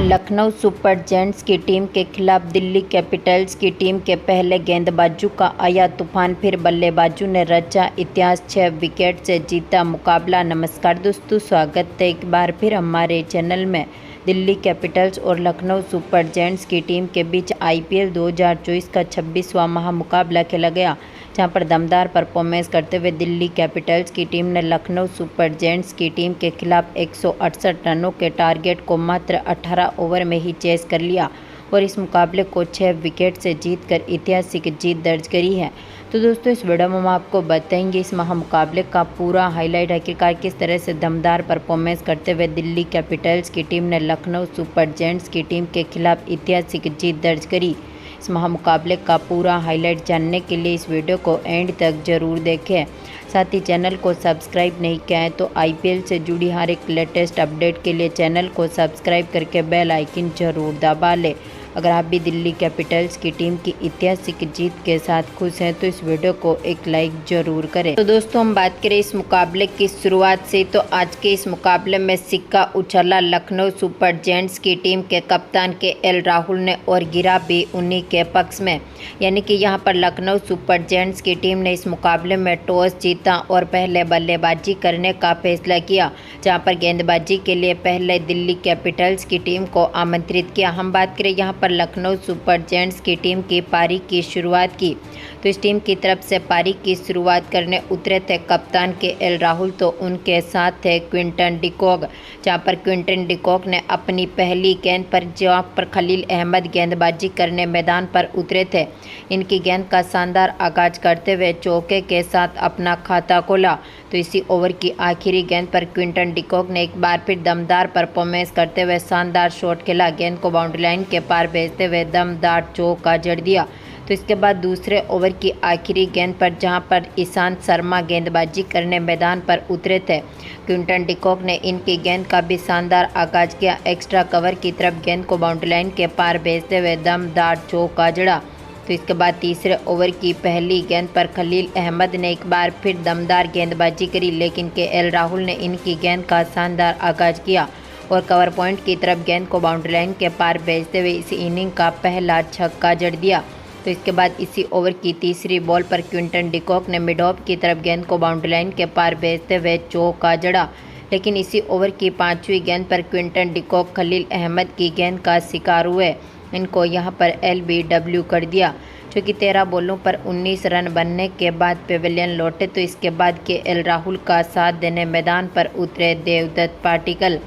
Lucknow super giants की team के खिलाफ दिल्ली कैपिटल्स की टीम के पहले गेंदबाजों का आया तूफान, फिर बल्लेबाजों ने रचा इतिहास, 6 विकेट से जीता मुकाबला। नमस्कार दोस्तों, स्वागत है एक बार फिर हमारे चैनल में। दिल्ली कैपिटल्स और लखनऊ सुपर जायंट्स की टीम के बीच आईपीएल 2024 का 26वां महामुकाबला खेला गया, जहां पर दमदार परफॉर्मेंस करते हुए दिल्ली कैपिटल्स की टीम ने लखनऊ सुपर जायंट्स की टीम के खिलाफ 168 रनों के टारगेट को मात्र 18 ओवर में ही चेस कर लिया और इस मुकाबले को 6 विकेट से जीतकर ऐतिहासिक जीत दर्ज करी है। तो दोस्तों, इस वीडियो में हम आपको बताएंगे इस महामुकाबले का पूरा हाईलाइट, आखिरकार किस तरह से दमदार परफॉर्मेंस करते हुए दिल्ली कैपिटल्स की टीम ने लखनऊ सुपर जायंट्स की टीम के खिलाफ ऐतिहासिक जीत दर्ज करी। इस महामुकाबले का पूरा हाईलाइट जानने के लिए इस वीडियो को एंड तक जरूर देखें। साथ ही चैनल को सब्सक्राइब नहीं किया है तो आईपीएल से जुड़ी हर एक लेटेस्ट अपडेट के लिए चैनल को सब्सक्राइब करके बेल आइकन जरूर दबा लें। अगर आप भी दिल्ली कैपिटल्स की टीम की ऐतिहासिक जीत के साथ खुश हैं तो इस वीडियो को एक लाइक जरूर करें। तो दोस्तों, हम बात करें इस मुकाबले की शुरुआत से, तो आज के इस मुकाबले में सिक्का उछला लखनऊ सुपर जायंट्स की टीम के कप्तान के एल राहुल ने और गिरा भी उन्हीं के पक्ष में। यानी कि यहां पर लखनऊ सुपर जायंट्स की टीम ने इस मुकाबले में टॉस जीता और पहले बल्लेबाजी करने का फैसला किया, जहां पर गेंदबाजी के लिए पहले दिल्ली कैपिटल्स की टीम को आमंत्रित किया। हम बात करें यहां पर लखनऊ सुपर जायंट्स की टीम की पारी की शुरुआत की, तो इस टीम की तरफ से पारी की शुरुआत करने उतरे थे कप्तान के एल राहुल, तो उनके साथ थे क्विंटन डिकॉक, जहां पर क्विंटन डिकॉक ने अपनी पहली गेंद पर जहां पर खलील अहमद गेंदबाजी करने मैदान पर उतरे थे, इनकी गेंद का शानदार आगाज करते हुए चौके के साथ अपना खाता खोला। तो इसी ओवर की आखिरी गेंद पर क्विंटन डिकॉक ने एक बार फिर दमदार परफॉर्मेंस करते हुए शानदार शॉट खेला, गेंद को बाउंड्री लाइन के पार भेजते हुए दमदार चौका जड़ दिया। तो इसके बाद दूसरे ओवर की आखिरी गेंद पर जहां पर ईशांत शर्मा गेंदबाजी करने मैदान पर उतरे थे, क्विंटन डिकॉक ने इनकी गेंद का भी शानदार आगाज किया, एक्स्ट्रा कवर की तरफ गेंद को बाउंड्री लाइन के पार भेजते हुए दमदार चौका जड़ा। तो इसके बाद तीसरे ओवर की पहली गेंद पर खलील अहमद ने एक बार फिर दमदार गेंदबाजी करी, लेकिन के एल राहुल ने इनकी गेंद का शानदार आगाज किया और कवर पॉइंट की तरफ गेंद को बाउंड्री लाइन के पार भेजते हुए इस इनिंग का पहला छक्का जड़ दिया। तो इसके बाद इसी ओवर की तीसरी बॉल पर क्विंटन डिकॉक ने मिड ऑफ की तरफ गेंद को बाउंड्री लाइन के पार भेजते हुए चौका जड़ा, लेकिन इसी ओवर की पांचवीं गेंद पर क्विंटन डिकॉक खलील अहमद की गेंद का शिकार हुए, इनको यहां पर एलबीडब्ल्यू कर दिया, जो कि 13 बॉलों पर 19 रन बनने के बाद पेविलियन लौटे। तो इसके बाद के एल राहुल का साथ देने मैदान पर उतरे देवदत्त पाटिकल,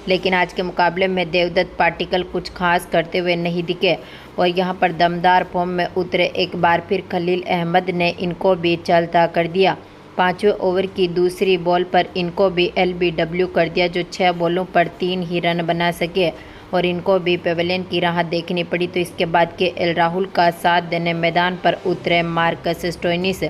लेकिन आज के मुकाबले में देवदत्त पाटिकल कुछ खास करते हुए नहीं दिखे और यहां पर दमदार फॉर्म में उतरे एक बार फिर खलील अहमद ने इनको भी चलता कर दिया। 5वें ओवर की दूसरी बॉल पर इनको भी एलबीडब्ल्यू कर दिया, जो 6 बॉलों पर 3 ही रन बना सके और इनको भी पेविलियन की राह देखनी पड़ी। तो इसके बाद के एल राहुल का साथ देने मैदान पर उतरे मार्कस स्टोइनिस,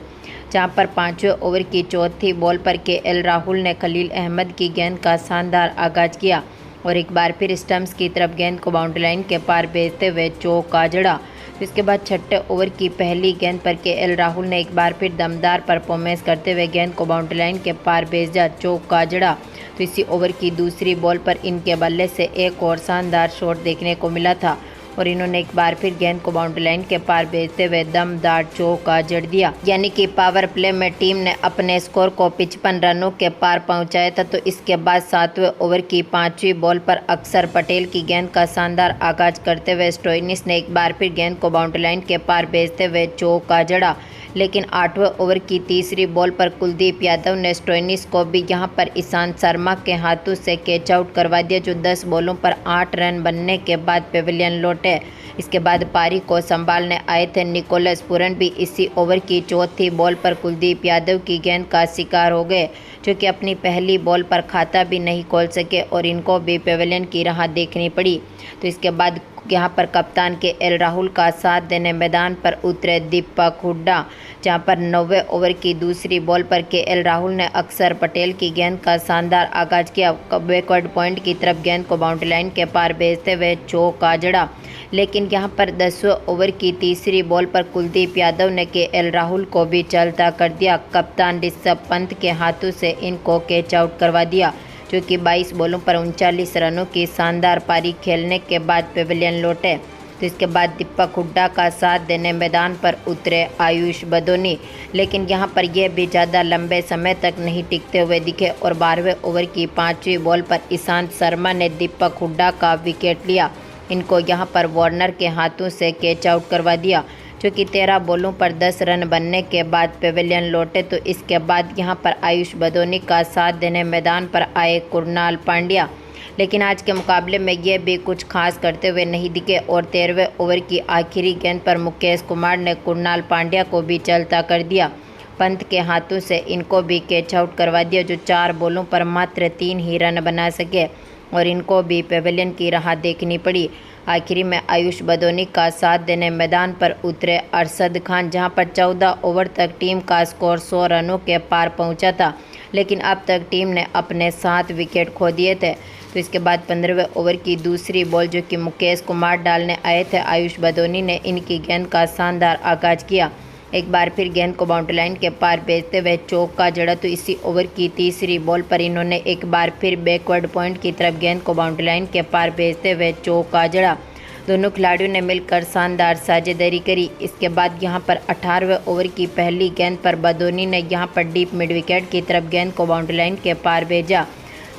जहां पर 5वें ओवर की चौथी बॉल पर के एल राहुल ने खलील अहमद की गेंद का शानदार आगाज किया और एक बार फिर स्टंप्स की तरफ गेंद को बाउंड्री लाइन के पार भेजते हुए चौका जड़ा। इसके बाद 6ठे ओवर की पहली गेंद पर के एल राहुल ने एक बार फिर दमदार परफॉर्मेंस करते हुए गेंद को बाउंड्री लाइन के पार भेजा, चौका जड़ा। तो इसी ओवर की दूसरी बॉल पर इनके बल्ले से एक और शानदार शॉट देखने को मिला था और इन्होंने एक बार फिर गेंद को बाउंड्री लाइन के पार भेजते हुए दमदार चौका जड़ दिया। यानी कि पावर प्ले में टीम ने अपने स्कोर को 55 रनों के पार पहुंचाया था। तो इसके बाद 7वें ओवर की 5वीं बॉल पर अक्षर पटेल की गेंद का शानदार आगाज करते हुए स्टोइनिस ने एक बार फिर गेंद को बाउंड्री लाइन के पार भेजते हुए चौका जड़ा, लेकिन 8वें ओवर की तीसरी बॉल पर कुलदीप यादव ने स्टोइनिस को भी यहां पर ईशांत शर्मा के हाथों से कैच आउट करवा दिया, जो 10 बॉलों पर 8 रन बनने के बाद पेविलियन लौटे। इसके बाद पारी को संभालने आए थे निकोलस पूरन भी इसी ओवर की चौथी बॉल पर कुलदीप यादव की गेंद का शिकार हो गए, जो कि अपनी पहली बॉल पर खाता भी नहीं खोल सके और इनको भी पेविलियन की राह देखनी पड़ी। तो इसके बाद यहां पर कप्तान के एल राहुल का साथ देने मैदान पर उतरे दीपक हुड्डा, जहां पर 9वें ओवर की दूसरी बॉल पर के एल राहुल ने अक्षर पटेल की गेंद का शानदार आगाज किया, बैकवर्ड पॉइंट की तरफ गेंद को बाउंड्री लाइन के पार भेजते हुए चौका जड़ा, लेकिन यहां पर 10वें ओवर की तीसरी बॉल पर कुलदीप यादव ने के एल राहुल को भी चलता कर दिया, कप्तान ऋषभ पंत के हाथों से इनको कैच आउट करवा दिया, जो कि 22 बॉलों पर 39 रनों की शानदार पारी खेलने के बाद पेविलियन लौटे। तो इसके बाद दीपक हुड्डा का साथ देने मैदान पर उतरे आयुष बदोनी, लेकिन यहां पर यह भी ज़्यादा लंबे समय तक नहीं टिकते हुए दिखे और 12वें ओवर की 5वीं बॉल पर ईशांत शर्मा ने दीपक हुड्डा का विकेट लिया। इनको यहां पर वार्नर के हाथों से कैच आउट करवा दिया, जो कि 13 बॉलों पर 10 रन बनने के बाद पेविलियन लौटे। तो इसके बाद यहां पर आयुष बदोनी का साथ देने मैदान पर आए कुणाल पांड्या, लेकिन आज के मुकाबले में ये भी कुछ खास करते हुए नहीं दिखे और 13वें ओवर की आखिरी गेंद पर मुकेश कुमार ने कुणाल पांड्या को भी चलता कर दिया। पंत के हाथों से इनको भी कैच आउट करवा दिया, जो 4 बॉलों पर मात्र 3 ही रन बना सके और इनको भी पेविलियन की राह देखनी पड़ी। आखिरी में आयुष बदोनी का साथ देने मैदान पर उतरे अरशद खान, जहां पर 14 ओवर तक टीम का स्कोर 100 रनों के पार पहुंचा था, लेकिन अब तक टीम ने अपने 7 विकेट खो दिए थे। तो इसके बाद 15वें ओवर की दूसरी बॉल जो कि मुकेश कुमार डालने आए थे, आयुष बदोनी ने इनकी गेंद का शानदार आगाज किया। एक बार फिर गेंद को बाउंड्री लाइन के पार भेजते हुए चौका जड़ा। तो इसी ओवर की तीसरी बॉल पर इन्होंने एक बार फिर बैकवर्ड पॉइंट की तरफ गेंद को बाउंड्री लाइन के पार भेजते हुए चौका जड़ा। दोनों खिलाड़ियों ने मिलकर शानदार साझेदारी करी। इसके बाद यहां पर 18वें ओवर की पहली गेंद पर बदोनी ने यहां पर डीप मिड विकेट की तरफ गेंद को बाउंड्री लाइन के पार भेजा,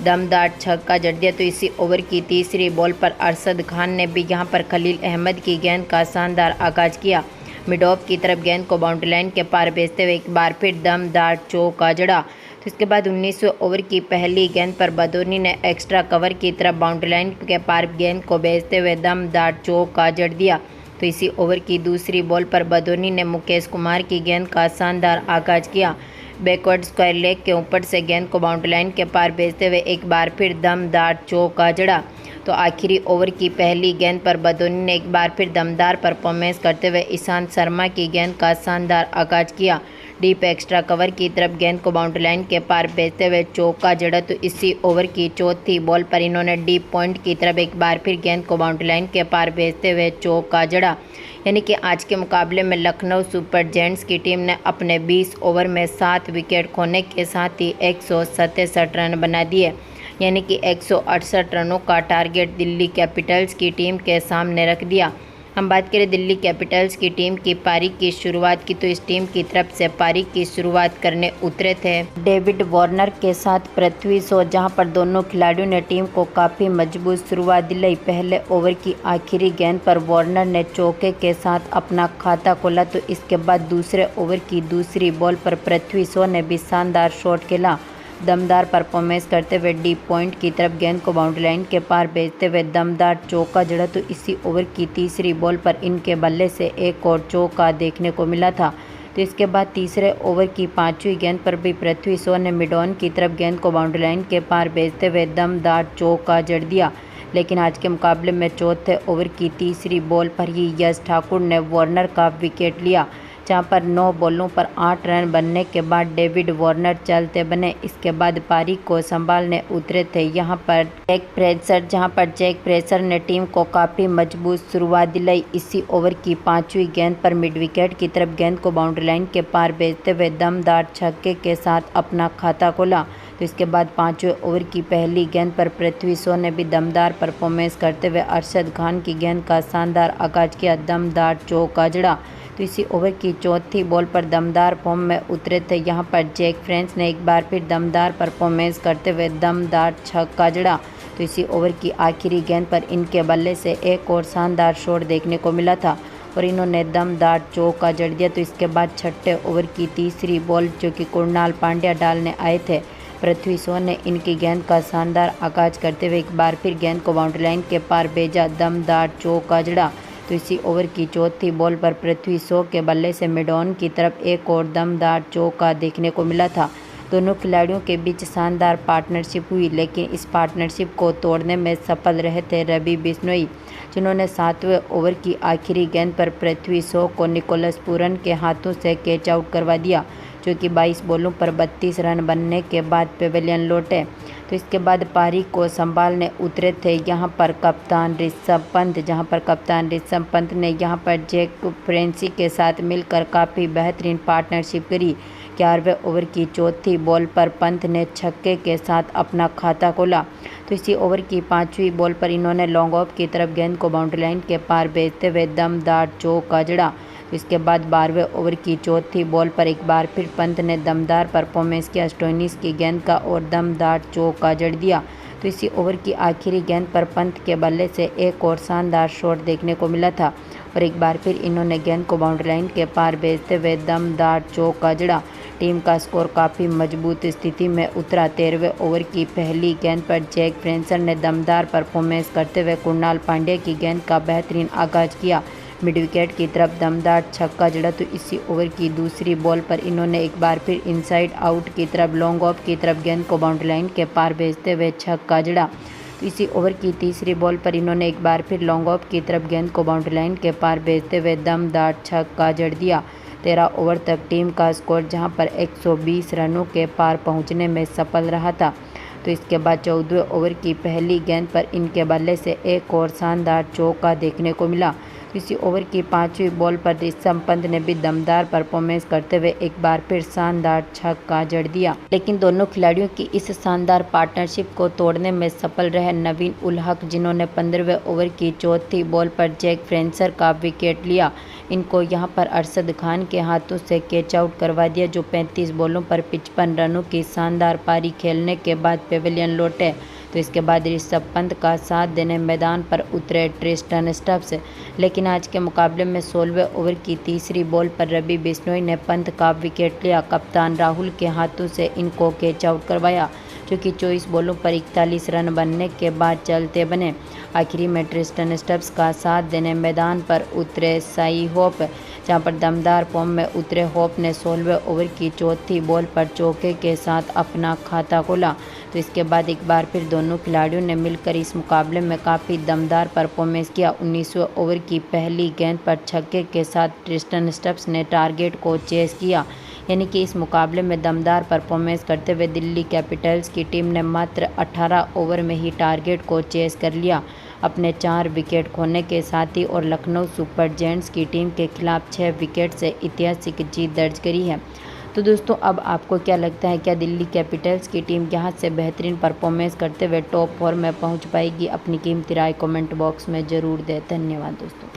दमदार छक्का जड़ दिया। तो इसी ओवर की तीसरी बॉल पर अरशद खान ने भी यहां पर खलील अहमद की गेंद का शानदार आगाज किया। मिड ऑफ की तरफ गेंद को बाउंड्री लाइन के पार भेजते हुए एक बार फिर दमदार चौका जड़ा। तो इसके बाद 19वें ओवर की पहली गेंद पर बदोनी ने एक्स्ट्रा कवर की तरफ बाउंड्री लाइन के पार गेंद को भेजते हुए दमदार चौका जड़ दिया। तो इसी ओवर की दूसरी बॉल पर बदोनी ने मुकेश कुमार की गेंद का शानदार आगाज किया। बैकवर्ड स्क्वायर लेग के ऊपर से गेंद को बाउंड्री लाइन के पार भेजते हुए एक बार फिर दमदार चौका जड़ा। तो आखिरी ओवर की पहली गेंद पर बदोनी ने एक बार फिर दमदार परफॉर्मेंस करते हुए ईशांत शर्मा की गेंद का शानदार आगाज किया। डीप एक्स्ट्रा कवर की तरफ गेंद को बाउंड्री लाइन के पार भेजते हुए चौका जड़ा। तो इसी ओवर की चौथी बॉल पर इन्होंने डीप पॉइंट की तरफ एक बार फिर गेंद को बाउंड्री लाइन के पार भेजते हुए चौका जड़ा। यानी कि आज के मुकाबले में लखनऊ सुपर जायंट्स की टीम ने अपने 20 ओवर में 7 विकेट खोने के साथ ही 167 रन बना दिए। यानी कि 168 रनों का टारगेट दिल्ली कैपिटल्स की टीम के सामने रख दिया। हम बात करें दिल्ली कैपिटल्स की टीम की पारी की शुरुआत की, तो इस टीम की तरफ से पारी की शुरुआत करने उतरे थे डेविड वार्नर के साथ पृथ्वी शॉ, जहां पर दोनों खिलाड़ियों ने टीम को काफ़ी मजबूत शुरुआत दिलाई। पहले ओवर की आखिरी गेंद पर वार्नर ने चौके के साथ अपना खाता खोला। तो इसके बाद दूसरे ओवर की दूसरी बॉल पर पृथ्वी शॉ ने भी शानदार शॉट खेला। दमदार परफॉर्मेंस करते हुए डीप पॉइंट की तरफ गेंद को बाउंड्री लाइन के पार भेजते हुए दमदार चौका जड़ा। तो इसी ओवर की तीसरी बॉल पर इनके बल्ले से एक और चौका देखने को मिला था। तो इसके बाद तीसरे ओवर की 5वीं गेंद पर भी पृथ्वी शॉ ने मिड ऑन की तरफ गेंद को बाउंड्री लाइन के पार भेजते हुए दमदार चौका जड़ दिया। लेकिन आज के मुकाबले में चौथे ओवर की तीसरी बॉल पर ही यश ठाकुर ने वार्नर का विकेट लिया, जहां पर 9 बॉलों पर 8 रन बनने के बाद डेविड वार्नर चलते बने। इसके बाद पारी को संभालने उतरे थे यहां पर जैक फ्रेशर ने टीम को काफ़ी मजबूत शुरुआत दिलाई। इसी ओवर की 5वीं गेंद पर मिड विकेट की तरफ गेंद को बाउंड्री लाइन के पार भेजते हुए दमदार छक्के के साथ अपना खाता खोला। तो इसके बाद 5वें ओवर की पहली गेंद पर पृथ्वी शॉ ने भी दमदार परफॉर्मेंस करते हुए अरशद खान की गेंद का शानदार आगाज किया, दमदार चौका जड़ा। तो इसी ओवर की चौथी बॉल पर दमदार फॉर्म में उतरे थे यहां पर जैक फ्रेंच ने एक बार फिर दमदार परफॉर्मेंस करते हुए दमदार छक्का जड़ा। तो इसी ओवर की आखिरी गेंद पर इनके बल्ले से एक और शानदार शॉट देखने को मिला था और इन्होंने दमदार चौका जड़ दिया। तो इसके बाद छठे ओवर की तीसरी बॉल जो कि कुणाल पांड्या डालने आए थे, पृथ्वी शॉ ने इनकी गेंद का शानदार आगाज करते हुए एक बार फिर गेंद को बाउंड्री लाइन के पार भेजा, दमदार चौका जड़ा। तो इसी ओवर की चौथी बॉल पर पृथ्वी शॉ के बल्ले से मिड ऑन की तरफ एक और दमदार चौका देखने को मिला था। दोनों खिलाड़ियों के बीच शानदार पार्टनरशिप हुई, लेकिन इस पार्टनरशिप को तोड़ने में सफल रहे थे रवि बिश्नोई, जिन्होंने 7वें ओवर की आखिरी गेंद पर पृथ्वी शॉ को निकोलस पूरन के हाथों से कैच आउट करवा दिया, जो कि 22 बॉलों पर 32 रन बनने के बाद पेविलियन लौटे। तो इसके बाद पारी को संभालने उतरे थे यहां पर कप्तान ऋषभ पंत, जहां पर कप्तान ऋषभ पंत ने यहां पर जैक फ्रेंची के साथ मिलकर काफ़ी बेहतरीन पार्टनरशिप करी, 11वें ओवर की चौथी बॉल पर पंत ने छक्के के साथ अपना खाता खोला। तो इसी ओवर की 5वीं बॉल पर इन्होंने लॉन्ग ऑफ की तरफ गेंद को बाउंड्री लाइन के पार भेजते हुए दमदार चौका जड़ा। तो इसके बाद 12वें ओवर की चौथी बॉल पर एक बार फिर पंत ने दमदार परफॉर्मेंस किया। स्टोइनिस की गेंद का और दमदार चौका जड़ दिया। तो इसी ओवर की आखिरी गेंद पर पंत के बल्ले से एक और शानदार शॉट देखने को मिला था और एक बार फिर इन्होंने गेंद को बाउंड्री लाइन के पार भेजते हुए दमदार चौका जड़ा। टीम का स्कोर काफ़ी मजबूत स्थिति में उतरा। 13वें ओवर की पहली गेंद पर जैक फ्रेंसर ने दमदार परफॉर्मेंस करते हुए कुणाल पांड्या की गेंद का बेहतरीन आगाज किया। मिड विकेट की तरफ दमदार छक्का जड़ा। तो इसी ओवर की दूसरी बॉल पर इन्होंने एक बार फिर इनसाइड आउट की तरफ लॉन्ग ऑफ की तरफ गेंद को बाउंड्री लाइन के पार भेजते हुए छक्का जड़ा। तो इसी ओवर की तीसरी बॉल पर इन्होंने एक बार फिर लॉन्ग ऑफ की तरफ गेंद को बाउंड्री लाइन के पार भेजते हुए दमदार छक्का जड़ दिया। 13 ओवर तक टीम का स्कोर जहां पर 120 रनों के पार पहुंचने में सफल रहा था। तो इसके बाद 14वें ओवर की पहली गेंद पर इनके बल्ले से एक और शानदार चौका देखने को मिला। इसी ओवर की 5वीं बॉल पर ऋषभ पंत ने भी दमदार परफॉर्मेंस करते हुए एक बार फिर शानदार छक्का जड़ दिया। लेकिन दोनों खिलाड़ियों की इस शानदार पार्टनरशिप को तोड़ने में सफल रहे नवीन उल हक, जिन्होंने 15वें ओवर की चौथी बॉल पर जैक फ्रेंसर का विकेट लिया। इनको यहां पर अरशद खान के हाथों से कैच आउट करवा दिया, जो 35 बॉलों पर 55 रनों की शानदार पारी खेलने के बाद पेविलियन लौटे। तो इसके बाद ऋषभ पंत का साथ देने मैदान पर उतरे ट्रिस्टन स्टब्स, लेकिन आज के मुकाबले में 16वें ओवर की तीसरी बॉल पर रवि बिश्नोई ने पंत का विकेट लिया। कप्तान राहुल के हाथों से इनको कैच आउट करवाया, जो कि 24 बॉलों पर 41 रन बनने के बाद चलते बने। आखिरी में ट्रिस्टन स्टब्स का साथ देने मैदान पर उतरे साई होप, जहां पर दमदार फॉर्म में उतरे होप ने 16वें ओवर की चौथी बॉल पर चौके के साथ अपना खाता खोला। तो इसके बाद एक बार फिर दोनों खिलाड़ियों ने मिलकर इस मुकाबले में काफ़ी दमदार परफॉर्मेंस किया। 19वें ओवर की पहली गेंद पर छक्के के साथ ट्रिस्टन स्टब्स ने टारगेट को चेस किया। यानी कि इस मुकाबले में दमदार परफॉर्मेंस करते हुए दिल्ली कैपिटल्स की टीम ने मात्र 18 ओवर में ही टारगेट को चेस कर लिया, अपने 4 विकेट खोने के साथ ही, और लखनऊ सुपर जायंट्स की टीम के खिलाफ 6 विकेट से ऐतिहासिक जीत दर्ज करी है। तो दोस्तों, अब आपको क्या लगता है, क्या दिल्ली कैपिटल्स की टीम यहाँ से बेहतरीन परफॉर्मेंस करते हुए टॉप 4 में पहुँच पाएगी? अपनी कीमती राय कमेंट बॉक्स में ज़रूर दें। धन्यवाद दोस्तों।